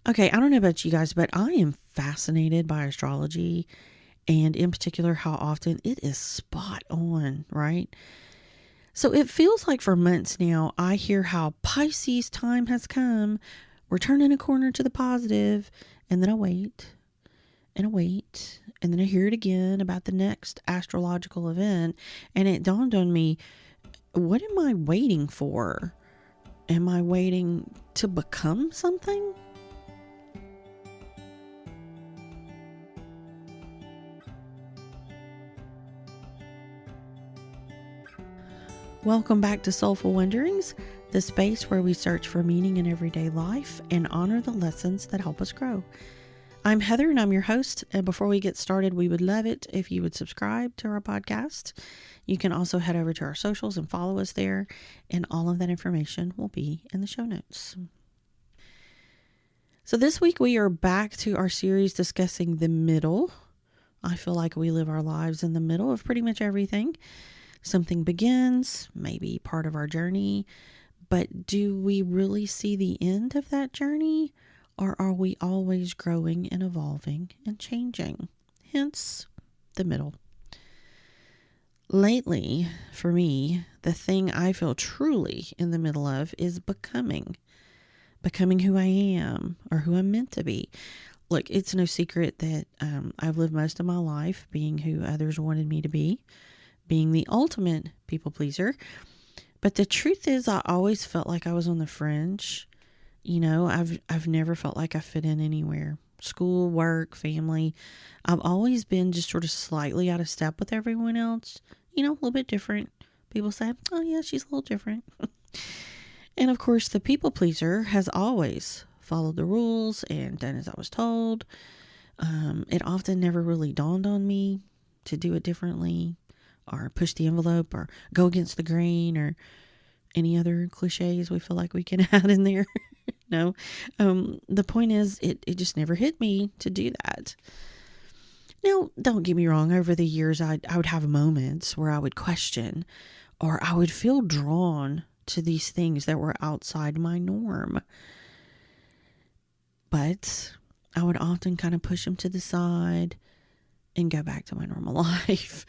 Okay, I don't know about you guys, but I am fascinated by astrology and in particular how often it is spot on, right? So it feels like for months now, I hear how Pisces time has come. We're turning a corner to the positive, and then I wait and I wait, and then I hear it again about the next astrological event, and it dawned on me, what am I waiting for? Am I waiting to become something? Welcome back to Soulful Wonderings, the space where we search for meaning in everyday life and honor the lessons that help us grow. I'm Heather and I'm your host. And before we get started, we would love it if you would subscribe to our podcast. You can also head over to our socials and follow us there, and all of that information will be in the show notes. So this week we are back to our series discussing the middle. I feel like we live our lives in the middle of pretty much everything. Something begins, maybe part of our journey, but do we really see the end of that journey, or are we always growing and evolving and changing? Hence, the middle. Lately, for me, the thing I feel truly in the middle of is becoming who I am or who I'm meant to be. Look, it's no secret that I've lived most of my life being who others wanted me to be, being the ultimate people pleaser. But the truth is, I always felt like I was on the fringe. You know, I've never felt like I fit in anywhere. School, work, family. I've always been just sort of slightly out of step with everyone else. You know, a little bit different. People say, oh yeah, she's a little different. And of course, the people pleaser has always followed the rules and done as I was told. It often never really dawned on me to do it differently, or push the envelope, or go against the grain, or any other cliches we feel like we can add in there. No. The point is, it just never hit me to do that. Now, don't get me wrong. Over the years, I would have moments where I would question, or I would feel drawn to these things that were outside my norm. But I would often kind of push them to the side and go back to my normal life.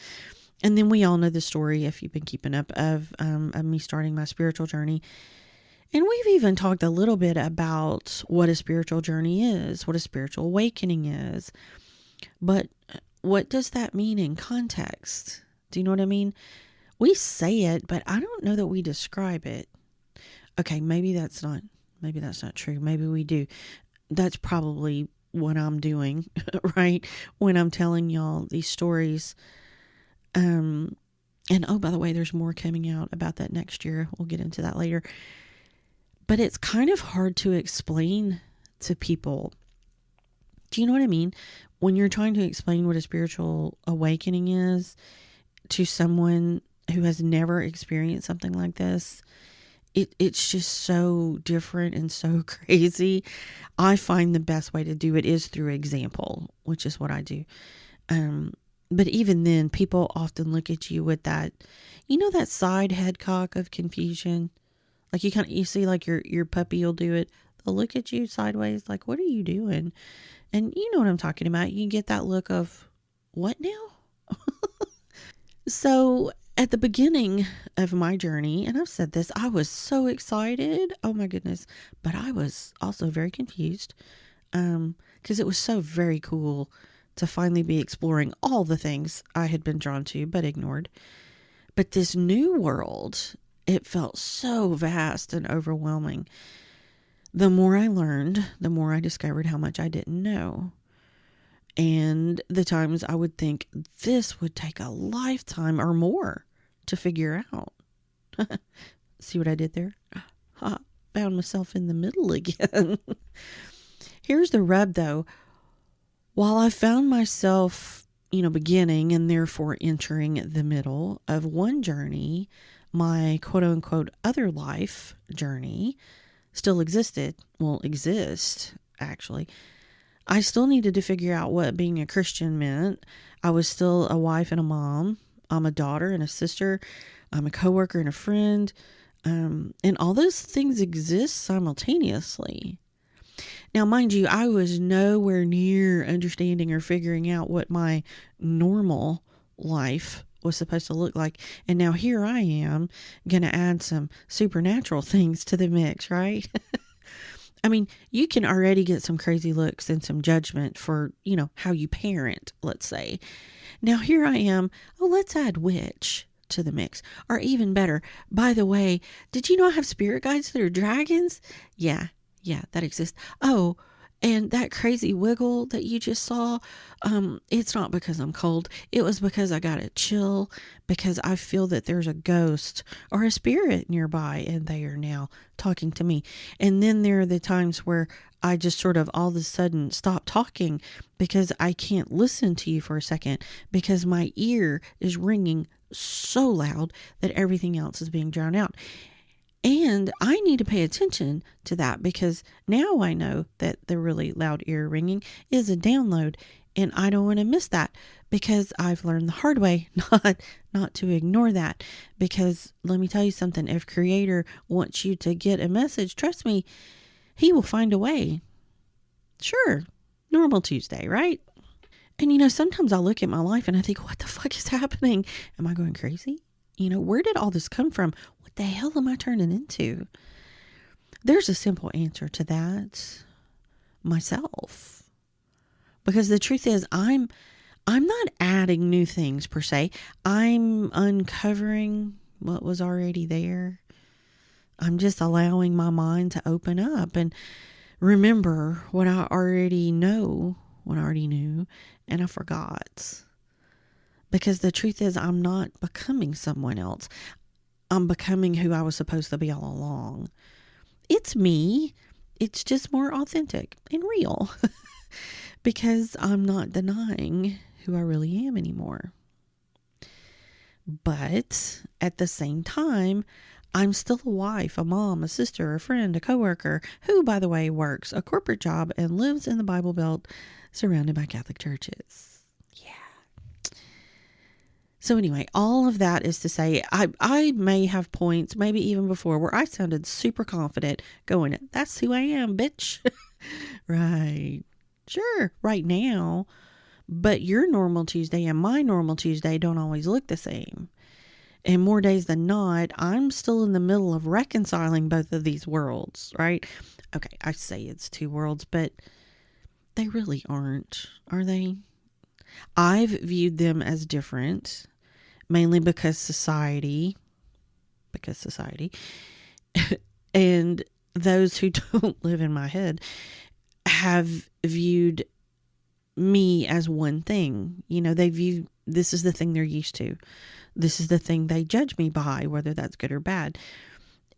And then we all know the story, if you've been keeping up, of me starting my spiritual journey. And we've even talked a little bit about what a spiritual journey is, what a spiritual awakening is. But what does that mean in context? Do you know what I mean? We say it, but I don't know that we describe it. Okay, maybe that's not true. Maybe we do. That's probably what I'm doing, right? When I'm telling y'all these stories. And oh, by the way, there's more coming out about that next year. We'll get into that later. But it's kind of hard to explain to people. Do you know what I mean? When you're trying to explain what a spiritual awakening is to someone who has never experienced something like this, it's just so different and so crazy. I find the best way to do it is through example, which is what I do. But even then, people often look at you with that, that side head cock of confusion. Like you see like your puppy will do it. They'll look at you sideways like, what are you doing? And you know what I'm talking about. You get that look of, what now? So at the beginning of my journey, and I've said this, I was so excited. Oh my goodness. But I was also very confused. Because it was so very cool to finally be exploring all the things I had been drawn to but ignored. But this new world, it felt so vast and overwhelming. The more I learned, the more I discovered how much I didn't know. And the times I would think this would take a lifetime or more to figure out. See what I did there? I found myself in the middle again. Here's the rub though. While I found myself, beginning and therefore entering the middle of one journey, my quote unquote other life journey still exists actually. I still needed to figure out what being a Christian meant. I was still a wife and a mom. I'm a daughter and a sister. I'm a coworker and a friend. And all those things exist simultaneously. Now, mind you, I was nowhere near understanding or figuring out what my normal life was supposed to look like. And now here I am going to add some supernatural things to the mix, right? I mean, you can already get some crazy looks and some judgment for, how you parent, let's say. Now here I am. Oh, let's add witch to the mix. Or even better, by the way, did you know I have spirit guides that are dragons? Yeah, that exists. Oh, and that crazy wiggle that you just saw, it's not because I'm cold. It was because I got a chill because I feel that there's a ghost or a spirit nearby and they are now talking to me. And then there are the times where I just sort of all of a sudden stop talking because I can't listen to you for a second because my ear is ringing so loud that everything else is being drowned out. And I need to pay attention to that because now I know that the really loud ear ringing is a download and I don't want to miss that because I've learned the hard way not to ignore that. Because let me tell you something, if Creator wants you to get a message, trust me, he will find a way. Sure, normal Tuesday, right? And sometimes I look at my life and I think, what the fuck is happening? Am I going crazy? Where did all this come from? What the hell am I turning into? There's a simple answer to that. Myself. Because the truth is, I'm not adding new things per se. I'm uncovering what was already there. I'm just allowing my mind to open up and remember what I already know, what I already knew, and I forgot. Because the truth is, I'm not becoming someone else. I'm becoming who I was supposed to be all along. It's me. It's just more authentic and real. Because I'm not denying who I really am anymore. But at the same time, I'm still a wife, a mom, a sister, a friend, a coworker, who, by the way, works a corporate job and lives in the Bible Belt surrounded by Catholic churches. So anyway, all of that is to say, I may have points, maybe even before, where I sounded super confident going, that's who I am, bitch. Right. Sure, right now. But your normal Tuesday and my normal Tuesday don't always look the same. And more days than not, I'm still in the middle of reconciling both of these worlds, right? Okay, I say it's two worlds, but they really aren't, are they? I've viewed them as different. Mainly because society, and those who don't live in my head have viewed me as one thing. They view this is the thing they're used to. This is the thing they judge me by, whether that's good or bad.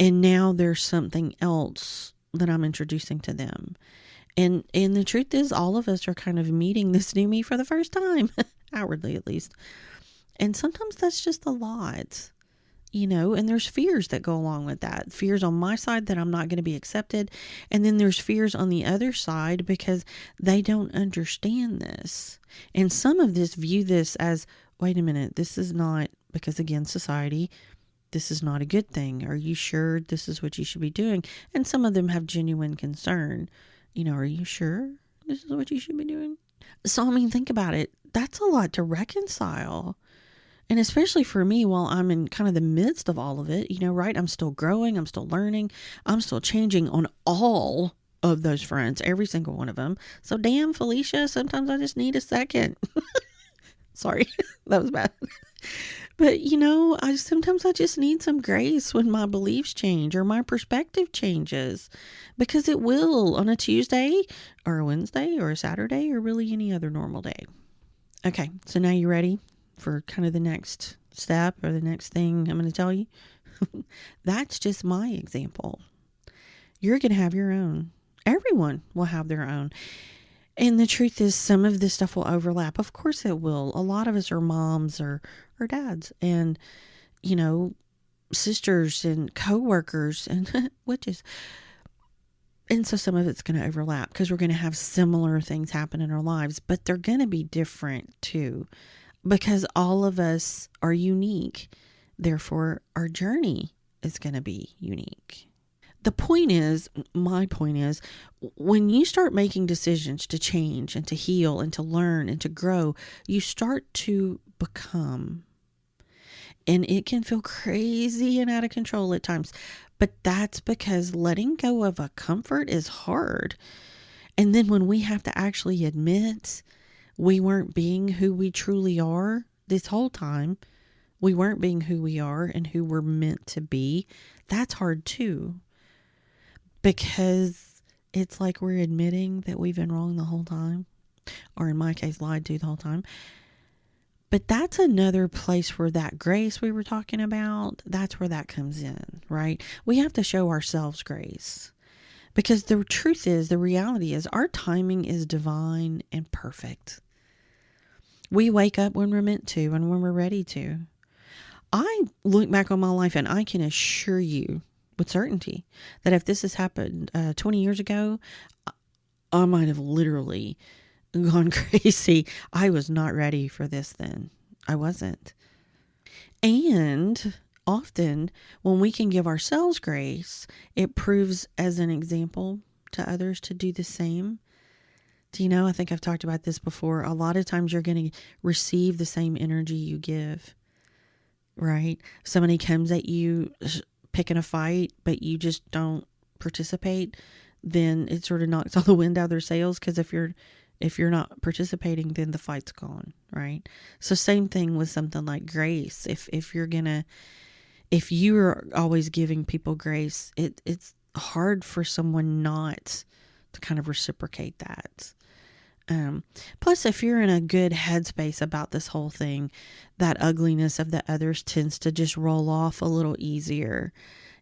And now there's something else that I'm introducing to them. And the truth is, all of us are kind of meeting this new me for the first time, outwardly at least. And sometimes that's just a lot, and there's fears that go along with that. Fears on my side that I'm not going to be accepted. And then there's fears on the other side because they don't understand this. And some of this view this as, wait a minute, this is not, because again, society, this is not a good thing. Are you sure this is what you should be doing? And some of them have genuine concern. Are you sure this is what you should be doing? So, think about it. That's a lot to reconcile. And especially for me, while I'm in kind of the midst of all of it, right? I'm still growing. I'm still learning. I'm still changing on all of those fronts, every single one of them. So damn, Felicia, sometimes I just need a second. Sorry, that was bad. But, sometimes I just need some grace when my beliefs change or my perspective changes, because it will on a Tuesday or a Wednesday or a Saturday or really any other normal day. Okay, so now you ready for kind of the next step or the next thing I'm going to tell you? That's just my example. You're going to have your own. Everyone will have their own. And the truth is, some of this stuff will overlap. Of course it will. A lot of us are moms or dads and, sisters and co-workers and witches. And so some of it's going to overlap because we're going to have similar things happen in our lives, but they're going to be different too, because all of us are unique. Therefore, our journey is going to be unique. My point is, when you start making decisions to change and to heal and to learn and to grow, you start to become. And it can feel crazy and out of control at times. But that's because letting go of a comfort is hard. And then when we have to actually admit we weren't being who we truly are this whole time, we weren't being who we are and who we're meant to be, that's hard too. Because it's like we're admitting that we've been wrong the whole time. Or in my case, lied to the whole time. But that's another place where that grace we were talking about, that's where that comes in, right? We have to show ourselves grace. Because the truth is, the reality is, our timing is divine and perfect. We wake up when we're meant to and when we're ready to. I look back on my life and I can assure you with certainty that if this has happened 20 years ago, I might have literally gone crazy. I was not ready for this then. I wasn't. And often when we can give ourselves grace, it proves as an example to others to do the same. Do you know, I think I've talked about this before. A lot of times you're going to receive the same energy you give, right? Somebody comes at you picking a fight, but you just don't participate, then it sort of knocks all the wind out of their sails. Because if you're not participating, then the fight's gone, right? So same thing with something like grace. If you're always giving people grace, it's hard for someone not to kind of reciprocate that. Plus, if you're in a good headspace about this whole thing, that ugliness of the others tends to just roll off a little easier.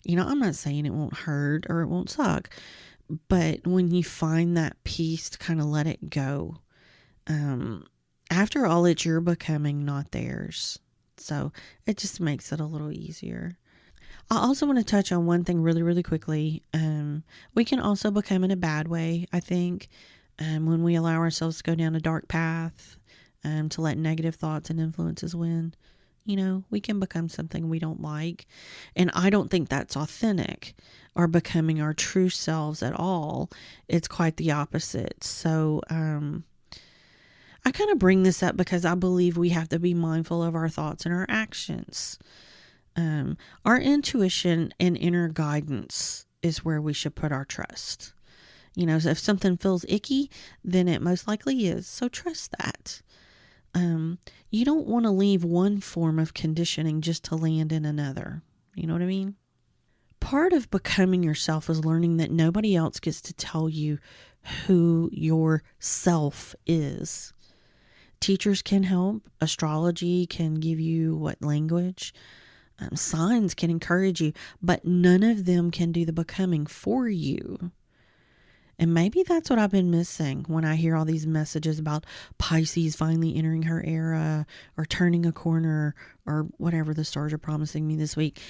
You know, I'm not saying it won't hurt or it won't suck, but when you find that peace to kind of let it go, after all, it's your becoming, not theirs. So it just makes it a little easier. I also want to touch on one thing really, really quickly. We can also become in a bad way, I think, when we allow ourselves to go down a dark path, to let negative thoughts and influences win. You know, we can become something we don't like. And I don't think that's authentic or becoming our true selves at all. It's quite the opposite. So, I kind of bring this up because I believe we have to be mindful of our thoughts and our actions. Our intuition and inner guidance is where we should put our trust. You know, so if something feels icky, then it most likely is. So trust that. You don't want to leave one form of conditioning just to land in another. You know what I mean? Part of becoming yourself is learning that nobody else gets to tell you who your self is. Teachers can help. Astrology can give you what language. Signs can encourage you, but none of them can do the becoming for you. And maybe that's what I've been missing when I hear all these messages about Pisces finally entering her era or turning a corner or whatever the stars are promising me this week.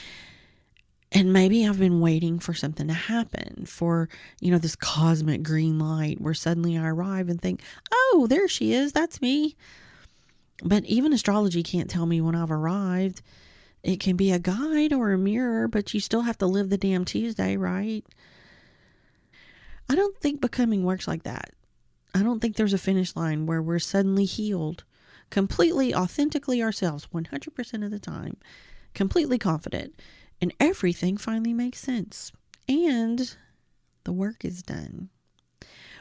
And maybe I've been waiting for something to happen, for, you know, this cosmic green light where suddenly I arrive and think, oh, there she is. That's me. But even astrology can't tell me when I've arrived. It can be a guide or a mirror, but you still have to live the damn Tuesday, right? I don't think becoming works like that. I don't think there's a finish line where we're suddenly healed, completely, authentically ourselves, 100% of the time, completely confident, and everything finally makes sense. And the work is done.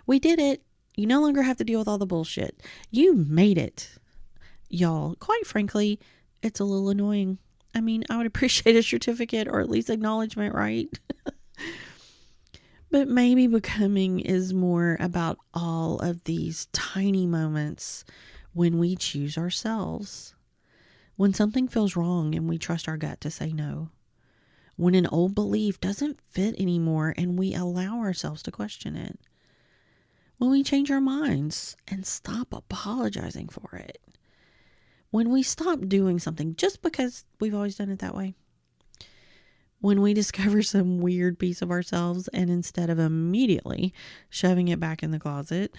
We did it. You no longer have to deal with all the bullshit. You made it. Y'all, quite frankly, it's a little annoying. I mean, I would appreciate a certificate or at least acknowledgement, right? But maybe becoming is more about all of these tiny moments when we choose ourselves. When something feels wrong and we trust our gut to say no. When an old belief doesn't fit anymore and we allow ourselves to question it. When we change our minds and stop apologizing for it. When we stop doing something just because we've always done it that way. When we discover some weird piece of ourselves and instead of immediately shoving it back in the closet,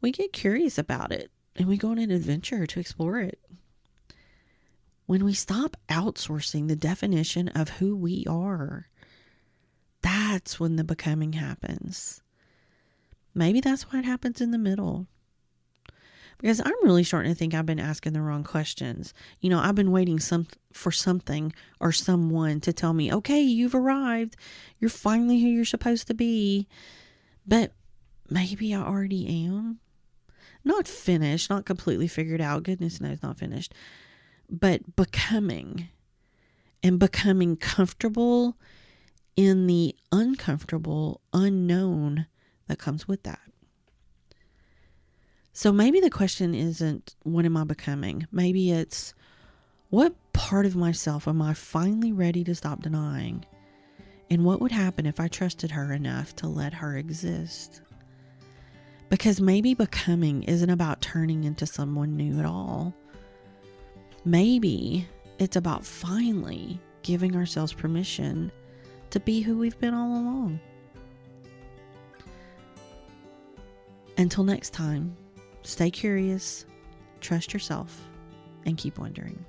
we get curious about it and we go on an adventure to explore it. When we stop outsourcing the definition of who we are. That's when the becoming happens. Maybe that's why it happens in the middle. Because I'm really starting to think I've been asking the wrong questions. I've been waiting for something or someone to tell me, okay, you've arrived. You're finally who you're supposed to be. But maybe I already am. Not finished, not completely figured out. Goodness knows not finished. But becoming. And becoming comfortable in the uncomfortable, unknown that comes with that. So maybe the question isn't, what am I becoming? Maybe it's, what part of myself am I finally ready to stop denying? And what would happen if I trusted her enough to let her exist? Because maybe becoming isn't about turning into someone new at all. Maybe it's about finally giving ourselves permission to be who we've been all along. Until next time, stay curious, trust yourself, and keep wondering.